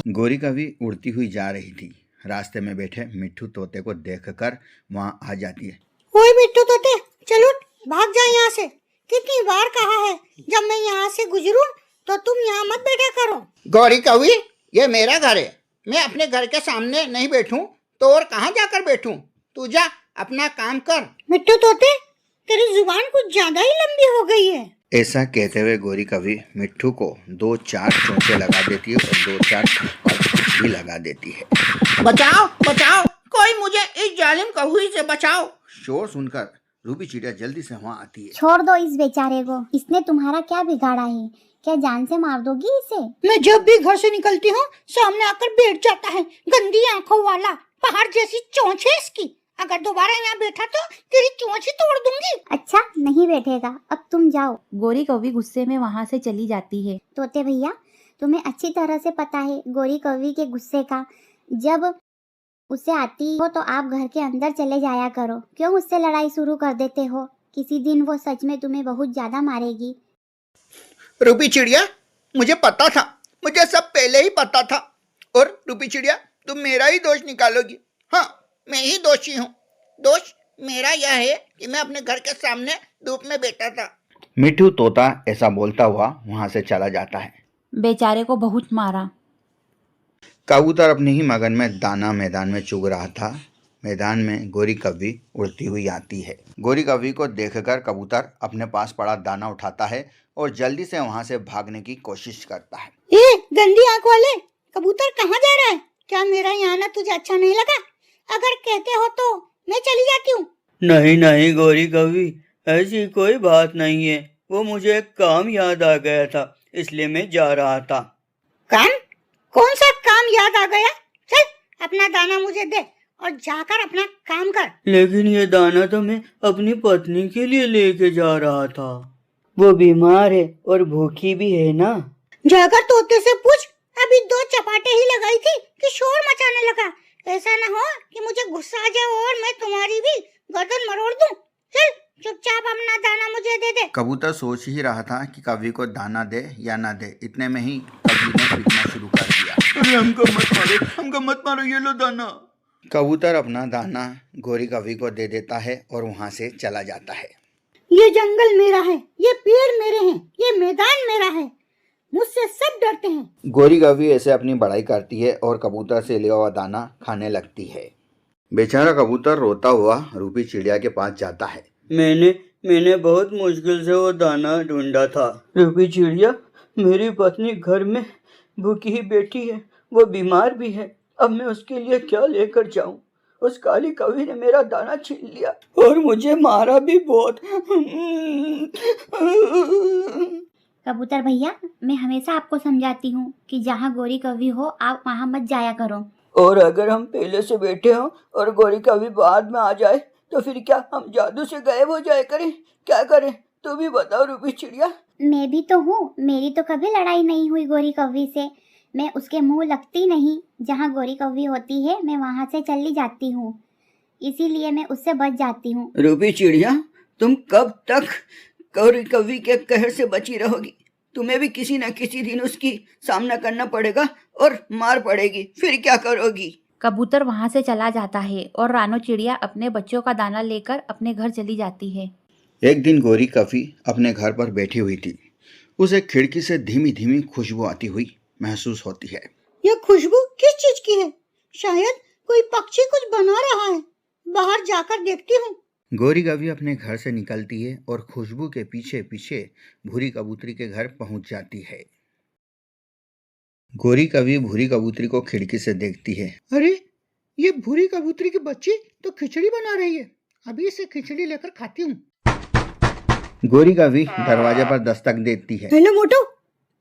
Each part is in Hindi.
गोरी कभी उड़ती हुई जा रही थी। रास्ते में बैठे मिट्ठू तोते को देखकर वहां आ जाती है। ओए मिट्टू तोते, चलो भाग जा यहाँ से। कितनी बार कहा है जब मैं यहाँ से गुजरूं तो तुम यहाँ मत बैठा करो। गौरी कवि, ये मेरा घर है। मैं अपने घर के सामने नहीं बैठूं तो और कहाँ जाकर बैठूं? तू जा अपना काम कर। मिट्टू तोते, तेरी जुबान कुछ ज्यादा ही लंबी हो गई है। ऐसा कहते हुए गोरी कभी मिट्ठू को 2-4 चोंचे लगा देती है और 2-4 थप्पड़ भी लगा देती है। बचाओ बचाओ, कोई मुझे इस जालिम कौवी से बचाओ। शोर सुनकर रूपी चिड़िया जल्दी से वहाँ आती है। छोड़ दो इस बेचारे को, इसने तुम्हारा क्या बिगाड़ा है? क्या जान से मार दोगी इसे? मैं जब भी घर से निकलती हूँ सामने आकर बैठ जाता है, गंदी आंखों वाला, पहाड़ जैसी चोंच है इसकी। अगर दोबारा यहाँ बैठा तो तेरी चोंच ही तोड़ दूंगी। अच्छा नहीं बैठेगा, अब तुम जाओ। गोरी कौवी गुस्से में वहाँ से चली जाती है। तोते भैया, तुम्हें अच्छी तरह से पता है गोरी कौवी के गुस्से का। जब उसे आती हो तो आप घर के अंदर चले जाया करो। क्यों उससे लड़ाई शुरू कर देते हो? किसी दिन वो सच में तुम्हें बहुत ज्यादा मारेगी। रूपी चिड़िया, मुझे पता था, मुझे सब पहले ही पता था। और रूपी चिड़िया, तुम मेरा ही दोष निकालोगी। हाँ, मैं ही दोषी हूँ। दोष मेरा यह है कि मैं अपने घर के सामने धूप में बैठा था। मिट्ठू तोता ऐसा बोलता हुआ वहां से चला जाता है। बेचारे को बहुत मारा। कबूतर अपने ही मगन में दाना मैदान में चुग रहा था। मैदान में गोरी कभी उड़ती हुई आती है। गोरी कभी को देखकर कबूतर अपने पास पड़ा दाना उठाता है और जल्दी से वहां से भागने की कोशिश करता है। ए गंदी आंख वाले कबूतर, कहाँ जा रहा है? क्या मेरा यहाँ आना तुझे अच्छा नहीं लगा? अगर कहते हो तो मैं चली जाती हूँ। नहीं नहीं गोरी कवि, ऐसी कोई बात नहीं है। वो मुझे एक काम याद आ गया था, इसलिए मैं जा रहा था। काम? कौन सा काम याद आ गया? चल अपना दाना मुझे दे और जाकर अपना काम कर। लेकिन ये दाना तो मैं अपनी पत्नी के लिए लेके जा रहा था। वो बीमार है और भूखी भी है ना। जाकर तोते से पूछ, अभी 2 चपाटे ही लगाई थी कि शोर मचाने लगा। ऐसा ना हो कि मुझे गुस्सा आ जाए और मैं तुम्हारी भी गर्दन मरोड़ दूं। चल चुपचाप अपना दाना मुझे दे दे। कबूतर सोच ही रहा था कि कवि को दाना दे या ना दे। इतने में ही कवि ने पीटना शुरू कर दिया। अरे हमको मत मारो, ये लो दाना। कबूतर अपना दाना गोरी कवि को दे देता है और वहां से चला जाता है। ये जंगल मेरा है, ये पेड़ मेरे हैं, ये मैदान मेरा है, मुझसे सब डरते हैं। गोरी कवि ऐसे अपनी बड़ाई करती है और कबूतर से लिया हुआ दाना खाने लगती है। बेचारा कबूतर रोता हुआ रूपी चिड़िया के पास जाता है। मैंने बहुत मुश्किल से वो दाना ढूंढा था। रूपी चिड़िया, मेरी पत्नी घर में भूखी ही बैठी है, वो बीमार भी है। अब मैं उसके लिए क्या लेकर जाऊं? उस काली कवि ने मेरा दाना छीन लिया और मुझे मारा भी बहुत। कबूतर भैया, मैं हमेशा आपको समझाती हूँ कि जहाँ गोरी कवि हो आप वहाँ मत जाया करो। और अगर हम पहले से बैठे हों और गोरी कवि बाद में आ जाए तो फिर क्या हम जादू से गायब हो जाए करें? क्या करें? तू भी बताओ रूपी चिड़िया। मैं भी तो हूँ, मेरी तो कभी लड़ाई नहीं हुई गोरी कौवी से। मैं उसके मुंह लगती नहीं। जहाँ गोरी कौवी होती है मैं वहाँ से चली जाती हूँ, इसीलिए मैं उससे बच जाती हूँ। रूपी चिड़िया, तुम कब तक गोरी कवि के कहर से बची रहोगी? तुम्हें भी किसी न किसी दिन उसकी सामना करना पड़ेगा और मार पड़ेगी। फिर क्या करोगी? कबूतर वहाँ से चला जाता है और रानो चिड़िया अपने बच्चों का दाना लेकर अपने घर चली जाती है। एक दिन गोरी कवि अपने घर पर बैठी हुई थी। उसे खिड़की से धीमी धीमी खुशबू आती हुई महसूस होती है। ये खुशबू किस चीज की है? शायद कोई पक्षी कुछ बना रहा है। बाहर जाकर देखती हूँ। गोरी कवि अपने घर से निकलती है और खुशबू के पीछे पीछे भूरी कबूतरी के घर पहुंच जाती है। गोरी कवि भूरी कबूतरी को खिड़की से देखती है। अरे, ये भूरी कबूतरी की बच्ची तो खिचड़ी बना रही है। अभी इसे खिचड़ी लेकर खाती हूँ। गोरी कवि दरवाजे पर दस्तक देती है। हेलो मोटू,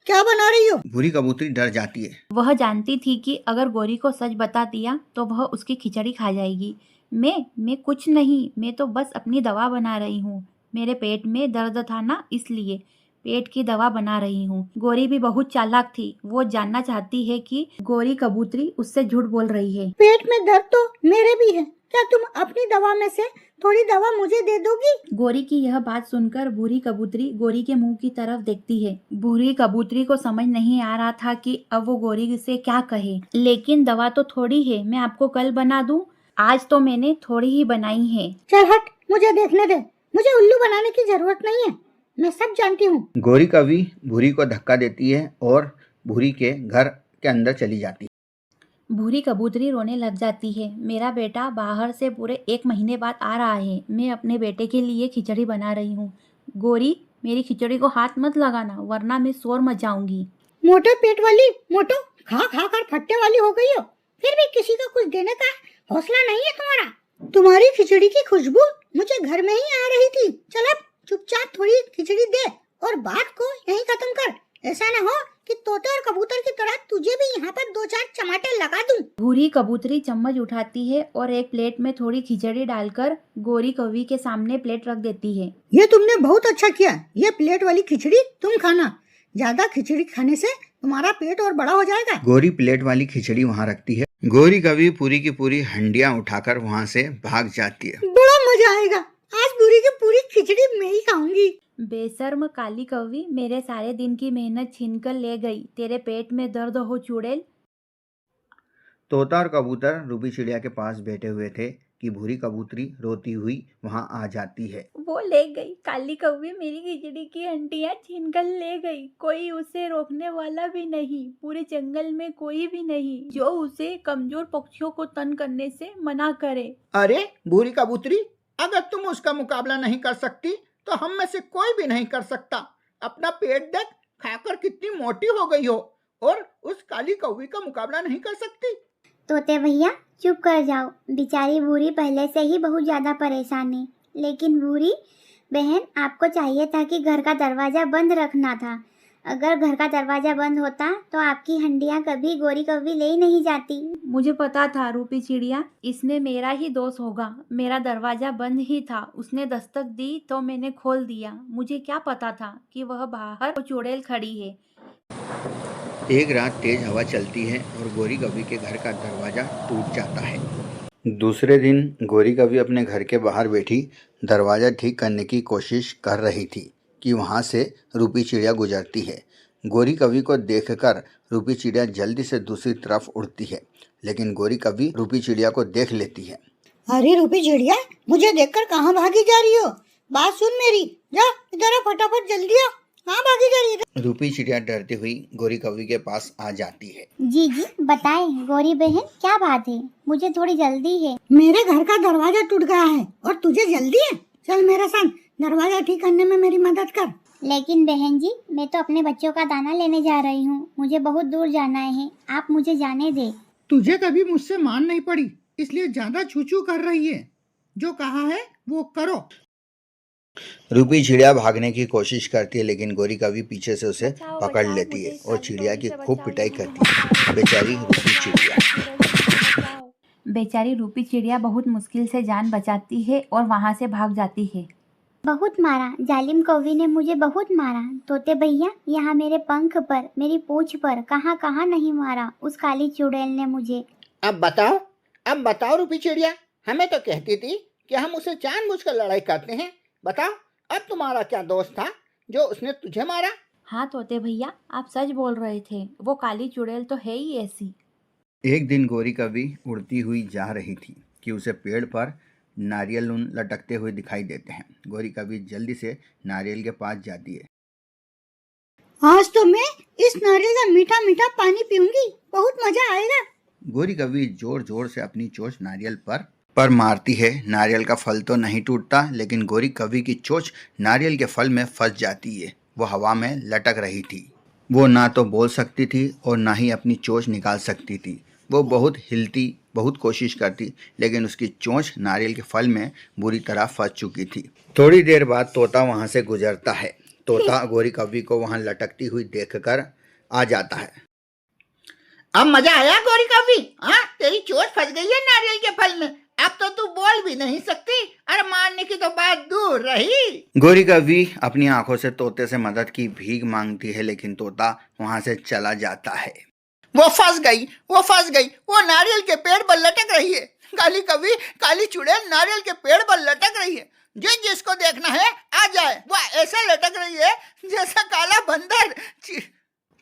क्या बना रही हो? भूरी कबूतरी डर जाती है। वह जानती थी कि अगर गोरी को सच बता दिया तो वह उसकी खिचड़ी खा जाएगी। मैं कुछ नहीं, मैं तो बस अपनी दवा बना रही हूँ। मेरे पेट में दर्द था ना, इसलिए पेट की दवा बना रही हूँ। गोरी भी बहुत चालाक थी। वो जानना चाहती है कि गोरी कबूतरी उससे झूठ बोल रही है। पेट में दर्द तो मेरे भी है, क्या तुम अपनी दवा में से थोड़ी दवा मुझे दे दोगी? गोरी की यह बात सुनकर भूरी कबूतरी गोरी के मुंह की तरफ देखती है। भूरी कबूतरी को समझ नहीं आ रहा था कि अब वो गोरी से क्या कहे। लेकिन दवा तो थोड़ी है, मैं आपको कल बना दूं। आज तो मैंने थोड़ी ही बनाई है। चल हट, मुझे देखने दे। मुझे उल्लू बनाने की जरूरत नहीं है, मैं सब जानती हूँ। गोरी कौवी भूरी को धक्का देती है और भूरी के घर के अंदर चली जाती है। भूरी कबूतरी रोने लग जाती है। मेरा बेटा बाहर से पूरे 1 महीने बाद आ रहा है। मैं अपने बेटे के लिए खिचड़ी बना रही हूँ। गोरी, मेरी खिचड़ी को हाथ मत लगाना, वरना मैं शोर मचाऊंगी। मोटे पेट वाली मोटो, खा खा कर फटने वाली हो गई हो, फिर भी किसी को कुछ देने का हौसला नहीं है तुम्हारा। तुम्हारी खिचड़ी की खुशबू मुझे घर में ही आ रही थी। चल अब चुपचाप थोड़ी खिचड़ी दे और बात को यहीं खत्म कर। ऐसा न हो कि तोते और कबूतर की तरह तुझे भी यहाँ पर 2-4 चमाटे लगा दूं। भूरी कबूतरी चम्मच उठाती है और एक प्लेट में थोड़ी खिचड़ी डालकर गोरी कौवी के सामने प्लेट रख देती है। ये तुमने बहुत अच्छा किया। ये प्लेट वाली खिचड़ी तुम खाना। ज्यादा खिचड़ी खाने से तुम्हारा पेट और बड़ा हो जाएगा। गोरी प्लेट वाली खिचड़ी वहाँ रखती है। गोरी कौवी पूरी की पूरी हंडियाँ उठाकर वहाँ से भाग जाती है। बड़ा मजा आएगा, आज पूरी की पूरी खिचड़ी मैं ही खाऊंगी। बेशर्म काली कौवी, मेरे सारे दिन की मेहनत छीनकर ले गई। तेरे पेट में दर्द हो चुड़ैल। तोता और कबूतर रूबी चिड़िया के पास बैठे हुए थे कि भूरी कबूतरी रोती हुई वहाँ आ जाती है। वो ले गई, काली कौवी मेरी खिचड़ी की हंडियाँ छीनकर ले गई। कोई उसे रोकने वाला भी नहीं, पूरे जंगल में कोई भी नहीं जो उसे कमजोर पक्षियों को तंग करने से मना करे। अरे भूरी कबूतरी, अगर तुम उसका मुकाबला नहीं कर सकती तो हम में से कोई भी नहीं कर सकता। अपना पेट देख, खाकर कितनी मोटी हो गई हो और उस काली कौवी का मुकाबला नहीं कर सकती। तोते भैया चुप कर जाओ, बेचारी भूरी पहले से ही बहुत ज़्यादा परेशान है। लेकिन भूरी बहन, आपको चाहिए था कि घर का दरवाज़ा बंद रखना था। अगर घर का दरवाज़ा बंद होता तो आपकी हंडियाँ कभी गोरी कौवी ले ही नहीं जाती। मुझे पता था रूपी चिड़िया, इसमें मेरा ही दोष होगा। मेरा दरवाजा बंद ही था, उसने दस्तक दी तो मैंने खोल दिया। मुझे क्या पता था कि वह बाहर चुड़ैल खड़ी है। एक रात तेज हवा चलती है और गोरी कौवी के घर का दरवाजा टूट जाता है। दूसरे दिन गोरी कौवी अपने घर के बाहर बैठी दरवाजा ठीक करने की कोशिश कर रही थी कि वहाँ से रूपी चिड़िया गुजरती है। गोरी कौवी को देखकर रूपी चिड़िया जल्दी से दूसरी तरफ उड़ती है, लेकिन गोरी कौवी रूपी चिड़िया को देख लेती है। अरे रूपी चिड़िया, मुझे देखकर कहाँ भागी जा रही हो? बात सुन मेरी, जा इधर आ, फटाफट जल्दी आ। कहाँ भागी जा रही है? रूपी चिड़िया डरती हुई गोरी कौवी के पास आ जाती है। जी जी बताएं गोरी बहन, क्या बात है? मुझे थोड़ी जल्दी है। मेरे घर का दरवाजा टूट गया है और तुझे जल्दी है। चल मेरे साथ दरवाजा ठीक करने में मेरी मदद कर। लेकिन बहन जी, मैं तो अपने बच्चों का दाना लेने जा रही हूँ, मुझे बहुत दूर जाना है, आप मुझे जाने दे। तुझे कभी मुझसे मान नहीं पड़ी, इसलिए ज्यादा छू कर रही है। जो कहा है वो करो। रूपी चिड़िया भागने की कोशिश करती है, लेकिन गोरी कौवी पीछे से उसे बचाओ, पकड़ बचाओ, लेती है मुझे और काली चिड़िया कौवी की से खूब बचाओ, पिटाई मुझे करती है। बेचारी रूपी चिड़िया। बेचारी रूपी चिड़िया बहुत मुश्किल से जान बचाती है और वहाँ से भाग जाती है। बहुत मारा, जालिम कौवी ने मुझे बहुत मारा। तोते भैया, यहाँ मेरे पंख पर, मेरी पूंछ पर, कहाँ कहाँ नहीं मारा उस काली चुड़ैल ने मुझे। अब बताओ रूपी चिड़िया, हमें तो कहती थी कि हम उसे जानबूझकर लड़ाई करते हैं। बताओ, अब तुम्हारा क्या दोष था जो उसने तुझे मारा? हाँ तोते भैया, आप सच बोल रहे थे, वो काली चुड़ैल तो है ही ऐसी। एक दिन गोरी कौवी उड़ती हुई जा रही थी कि उसे पेड़ पर नारियल उन लटकते हुए दिखाई देते हैं। गोरी कौवी जल्दी से नारियल के पास जाती है। आज तो मैं इस नारियल का मीठा मीठा पानी पीऊंगी, बहुत मजा आएगा। गोरी कौवी जोर जोर से अपनी चोंच नारियल पर मारती है। नारियल का फल तो नहीं टूटता, लेकिन गोरी कौवी की चोंच नारियल के फल में फंस जाती है। वो हवा में लटक रही थी। वो ना तो बोल सकती थी और ना ही अपनी चोंच निकाल सकती थी। वो बहुत हिलती, बहुत कोशिश करती, लेकिन उसकी चोंच नारियल के फल में बुरी तरह फंस चुकी थी। थोड़ी देर बाद तोता वहाँ से गुजरता है। तोता गोरी कौवी को वहाँ लटकती हुई देखकर आ जाता है। अब मजा आया गोरी कौवी? हाँ, तेरी चोट फंस गई है नारियल के फल में। अब तो तू बोल भी नहीं सकती, और मारने की तो बात दूर रही। गोरी कौवी अपनी आंखों से तोते से मदद की भीख मांगती है, लेकिन तोता वहाँ से चला जाता है। वो फंस गई, वो नारियल के पेड़ पर लटक रही है। काली कवि काली चुड़ैल नारियल के पेड़ पर लटक रही है। जिसको देखना है आ जाए। वह ऐसा लटक रही है जैसा काला बंदर।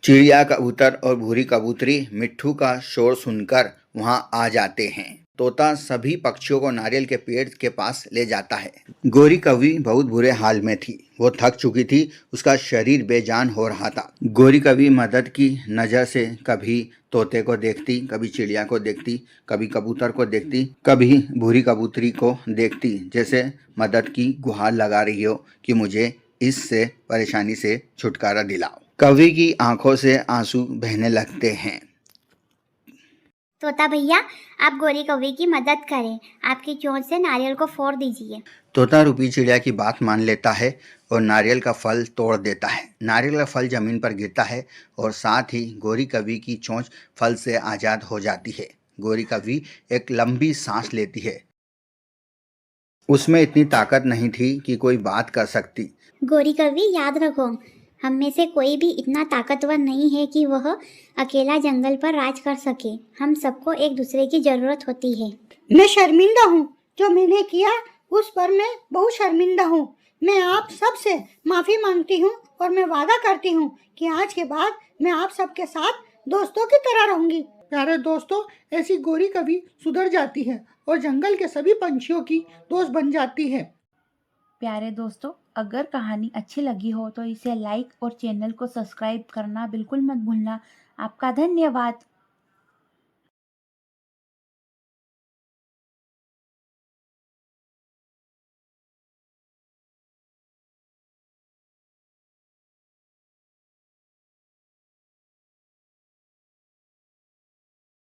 चिड़िया, कबूतर और भूरी कबूतरी मिट्ठू का शोर सुनकर वहां आ जाते हैं। तोता सभी पक्षियों को नारियल के पेड़ के पास ले जाता है। गोरी कौवी बहुत बुरे हाल में थी। वो थक चुकी थी, उसका शरीर बेजान हो रहा था। गोरी कौवी मदद की नज़र से कभी तोते को देखती, कभी चिड़िया को देखती, कभी कबूतर को देखती, कभी भूरी कबूतरी को देखती, जैसे मदद की गुहार लगा रही हो कि मुझे इससे परेशानी से छुटकारा दिलाओ। कवि की आंखों से आंसू बहने लगते हैं। तोता भैया, आप गोरी कौवी की मदद करें, आपकी चोंच से नारियल को फोड़ दीजिए। तोता रूपी चिड़िया की बात मान लेता है और नारियल का फल तोड़ देता है। नारियल का फल जमीन पर गिरता है और साथ ही गोरी कौवी की चोंच फल से आज़ाद हो जाती है। गोरी कौवी एक लंबी सांस लेती है। उसमें इतनी ताकत नहीं थी कि कोई बात कर सकती। गोरी कौवी, याद रखो, हम में से कोई भी इतना ताकतवर नहीं है कि वह अकेला जंगल पर राज कर सके। हम सबको एक दूसरे की जरूरत होती है। मैं शर्मिंदा हूँ, जो मैंने किया उस पर मैं बहुत शर्मिंदा हूँ। मैं आप सब से माफ़ी मांगती हूँ और मैं वादा करती हूँ कि आज के बाद मैं आप सबके साथ दोस्तों की तरह रहूंगी। प्यारे दोस्तों, ऐसी गोरी कवि सुधर जाती है और जंगल के सभी पंछियों की दोस्त बन जाती है। प्यारे दोस्तों, अगर कहानी अच्छी लगी हो तो इसे लाइक और चैनल को सब्सक्राइब करना बिल्कुल मत भूलना। आपका धन्यवाद।